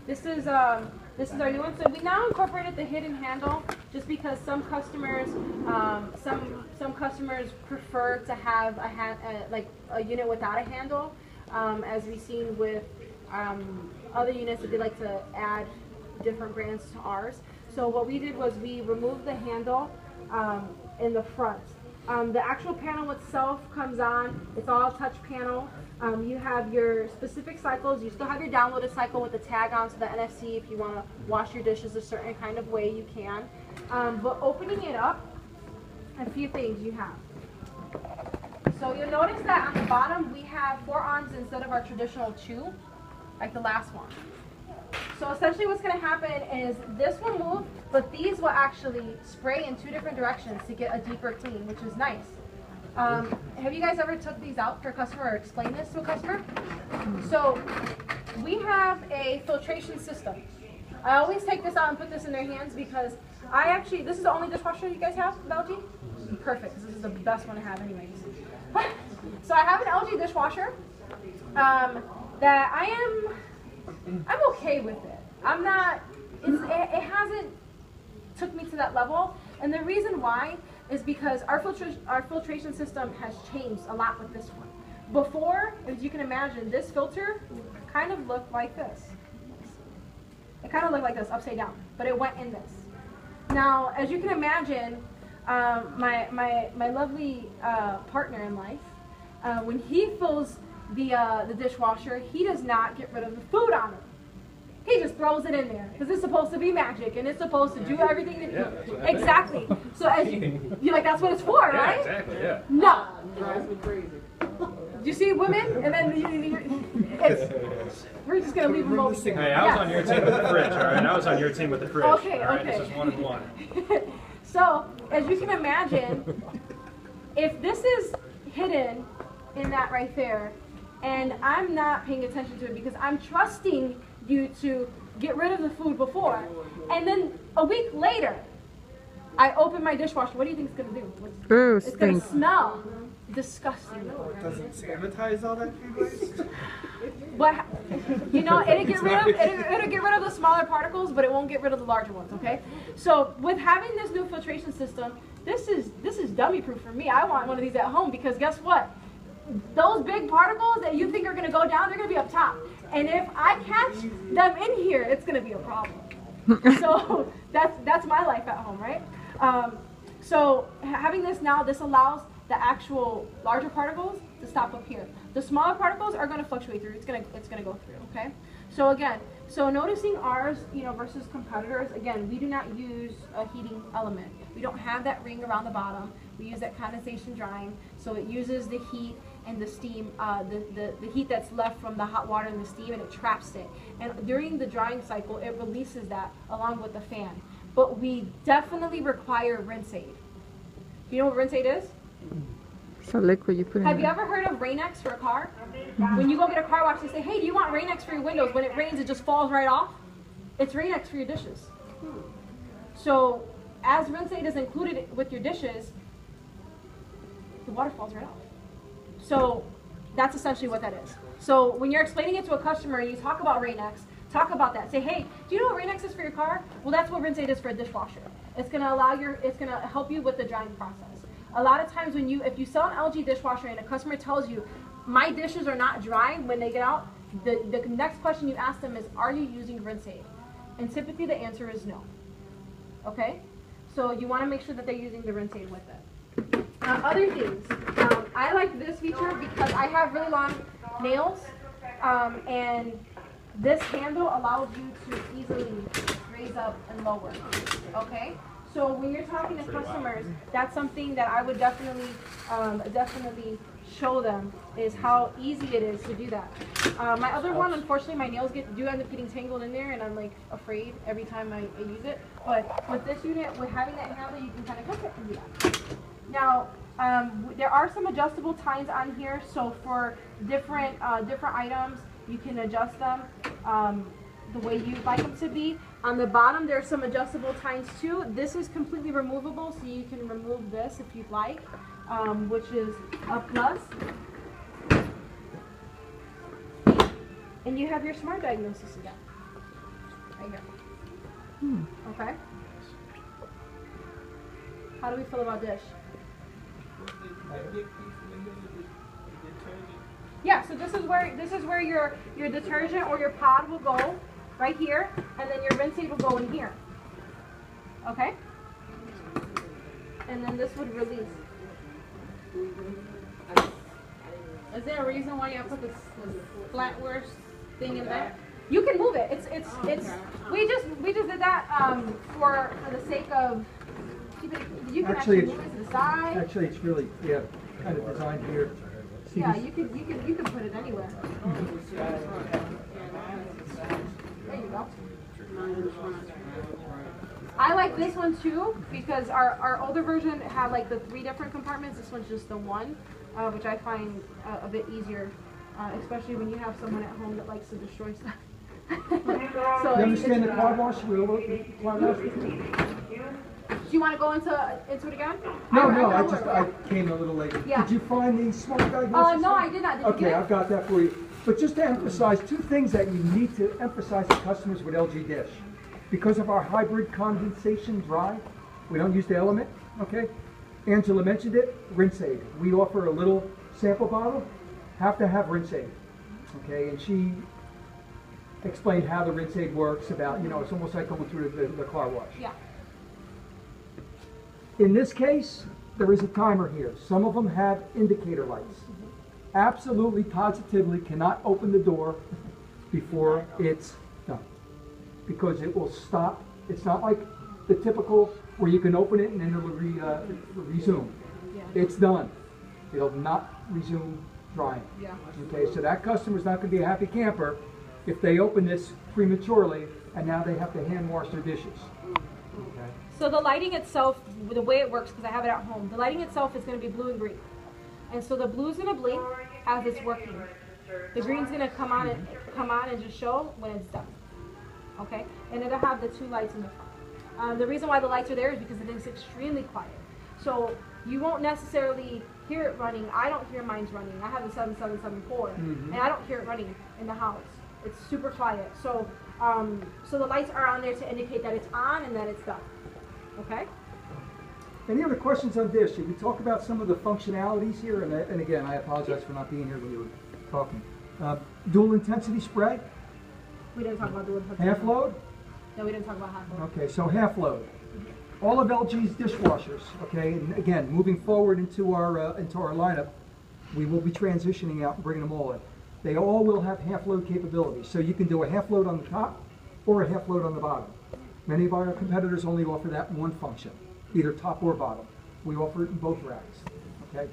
This is our new one. So we now incorporated the hidden handle just because some customers prefer to have like a unit without a handle, as we've seen with other units that they like to add different brands to ours. So what we did was we removed the handle in the front. The actual panel itself comes on. It's all touch panel. You have your specific cycles. You still have your downloaded cycle with the tag on, so the NFC, if you want to wash your dishes a certain kind of way, you can. But opening it up, a few things you have. So you'll notice that on the bottom we have 4 arms instead of our traditional 2, like the last one. So essentially what's going to happen is this will move, but these will actually spray in 2 different directions to get a deeper clean, which is nice. Have you guys ever took these out for a customer or explained this to a customer? So we have a filtration system. I always take this out and put this in their hands because this is the only dishwasher you guys have with LG? Perfect, because this is the best one to have anyways. So I have an LG dishwasher that I'm okay with it. I'm not, it hasn't took me to that level. And the reason why is because our filtration system has changed a lot with this one. Before, as you can imagine, this filter kind of looked like this. It kind of looked like this, upside down, but it went in this. Now, as you can imagine, my lovely partner in life, when he fills the dishwasher, he does not get rid of the food on it. He just throws it in there because it's supposed to be magic and it's supposed to do everything. Exactly. So as you're like, that's what it's for, right? Exactly. Yeah. No. Drives me crazy. Do you see women? And then we're just gonna leave them over here. Hey, I was on your team with the fridge, all right? I was on your team with the fridge. Okay, all right? okay. This is 1 and 1. So as you can imagine, if this is hidden in that right there, and I'm not paying attention to it because I'm trusting you to get rid of the food before, and then a week later I open my dishwasher, what do you think it's going to do? Ooh, it's going to smell disgusting. Does it sanitize all that food waste? But you know, it'll get rid of the smaller particles, but it won't get rid of the larger ones. Okay. So with having this new filtration system, this is dummy proof for me. I want one of these at home because guess what? Those big particles that you think are going to go down, they're going to be up top. And if I catch them in here, it's going to be a problem. So that's my life at home, right? So having this now, this allows the actual larger particles to stop up here. The smaller particles are going to fluctuate through. It's going to go through. Okay. So again, noticing ours, versus competitors. Again, we do not use a heating element. We don't have that ring around the bottom. We use that condensation drying, so it uses the heat and the steam, the heat that's left from the hot water and the steam, and it traps it. And during the drying cycle, it releases that along with the fan. But we definitely require rinse aid. You know what rinse aid is? So liquid you put in. Have you ever heard of Rain-X for a car? When you go get a car wash, they say, hey, do you want Rain-X for your windows? When it rains, it just falls right off. It's Rain-X for your dishes. So as rinse aid is included with your dishes, the water falls right off. So that's essentially what that is. So when you're explaining it to a customer and you talk about Rain-X, talk about that. Say, hey, do you know what Rain-X is for your car? Well, that's what rinse aid is for a dishwasher. It's going to help you with the drying process. A lot of times if you sell an LG dishwasher and a customer tells you, my dishes are not dry when they get out, the next question you ask them is, are you using rinse aid? And typically the answer is no. Okay? So you want to make sure that they're using the rinse aid with it. Other things, I like this feature because I have really long nails, and this handle allows you to easily raise up and lower. Okay? So when you're talking to customers, that's something that I would definitely show them, is how easy it is to do that. My other one, unfortunately, my nails do end up getting tangled in there, and I'm like afraid every time I use it. But with this unit, with having that handle, you can kind of hook it and do that. Now, there are some adjustable tines on here, so for different items, you can adjust them the way you'd like them to be. On the bottom, there's some adjustable tines too. This is completely removable, so you can remove this if you'd like, which is a plus. And you have your smart diagnosis again. Right here. Okay. How do we feel about dish? Yeah, so this is where your detergent or your pod will go, right here, and then your rinse aid will go in here. Okay? And then this would release. Is there a reason why y'all put this flatware thing in there? You can move it. It's we just did that for the sake of keeping it. You can actually move it to the side. Actually, it's really kind of designed here. See Yeah, this? you can put it anywhere. There you go. I like this one too because our older version had like the 3 different compartments. This one's just the one, which I find a bit easier, especially when you have someone at home that likes to destroy stuff. So You understand the car wash? Car wash? Do you want to go into it again? No, I I came a little late. Yeah. Did you find the smart diagnosis? No, I did not. Did you Okay, get it? I've got that for you. But just to emphasize 2 things that you need to emphasize to customers with LG Dish. Because of our hybrid condensation dry, we don't use the element, okay? Angela mentioned it, rinse aid. We offer a little sample bottle, have to have rinse aid, okay? And she explained how the rinse aid works about, it's almost like going through the car wash. Yeah. In this case, there is a timer here. Some of them have indicator lights. Absolutely, positively cannot open the door before it's done. Because it will stop. It's not like the typical where you can open it and then it'll resume. Yeah. It's done. It'll not resume drying. Yeah. Okay, so that customer's not going to be a happy camper if they open this prematurely and now they have to hand wash their dishes. Okay. So the lighting itself, the way it works, because I have it at home, the lighting itself is going to be blue and green. And so the blue is going to blink as it's working. The green's going to come on and just show when it's done. Okay? And it'll have the 2 lights in the front. The reason why the lights are there is because it is extremely quiet. So you won't necessarily hear it running. I don't hear mine's running. I have the 7774, and I don't hear it running in the house. It's super quiet. So so the lights are on there to indicate that it's on and that it's done. Okay? Any other questions on Dish? Did we talk about some of the functionalities here? And again, I apologize for not being here when you were talking. Dual intensity spray, We didn't talk about the wood. half load. No, we didn't talk about half load. Okay, so half load. All of LG's dishwashers. Okay, and again, moving forward into our lineup, we will be transitioning out and bringing them all in. They all will have half load capabilities. So you can do a half load on the top or a half load on the bottom. Many of our competitors only offer that one function, either top or bottom. We offer it in both racks. Okay?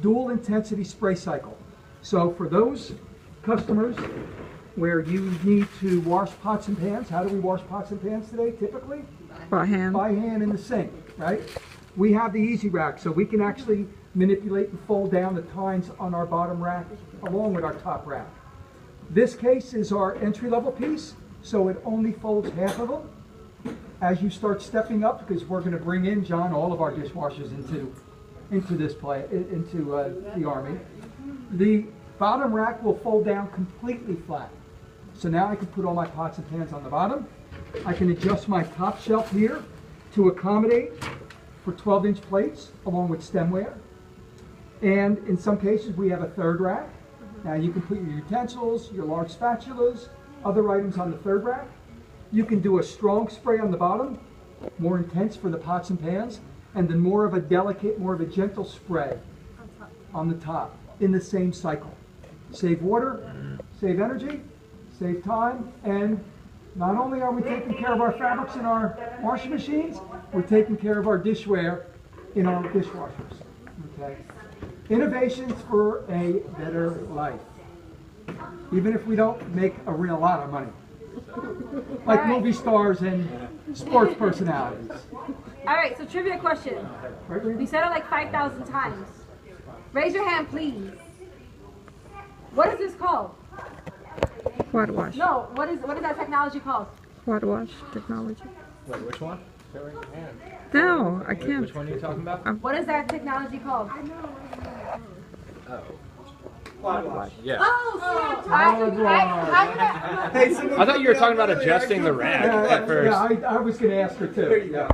Dual intensity spray cycle. So for those customers where you need to wash pots and pans, how do we wash pots and pans today typically? By hand. By hand in the sink, right? We have the easy rack, so we can actually manipulate and fold down the tines on our bottom rack along with our top rack. This case is our entry-level piece, so it only folds half of them. As you start stepping up, because we're going to bring in, John, all of our dishwashers into the Army, the bottom rack will fold down completely flat. So now I can put all my pots and pans on the bottom. I can adjust my top shelf here to accommodate for 12-inch plates along with stemware. And in some cases, we have a third rack. Now you can put your utensils, your large spatulas, other items on the third rack. You can do a strong spray on the bottom, more intense for the pots and pans, and then more of a delicate, more of a gentle spray on the top in the same cycle. Save water, save energy, save time, and not only are we taking care of our fabrics in our washing machines, we're taking care of our dishware in our dishwashers. Okay? Innovations for a better life. Even if we don't make a real lot of money. Like movie stars and sports personalities. All right, so trivia question. Right, We Randy? said it like 5,000 times. Raise your hand, please. What is this called? Quad wash. No, what is that technology called? Quad wash technology. Wait, which one? No, I can't. Which one are you talking about? What is that technology called? Oh. Quad wash. Yeah. Oh, Hey, someone I thought you were put talking down about one of adjusting the actual rack Yeah, at first. I was gonna ask her too. There you go.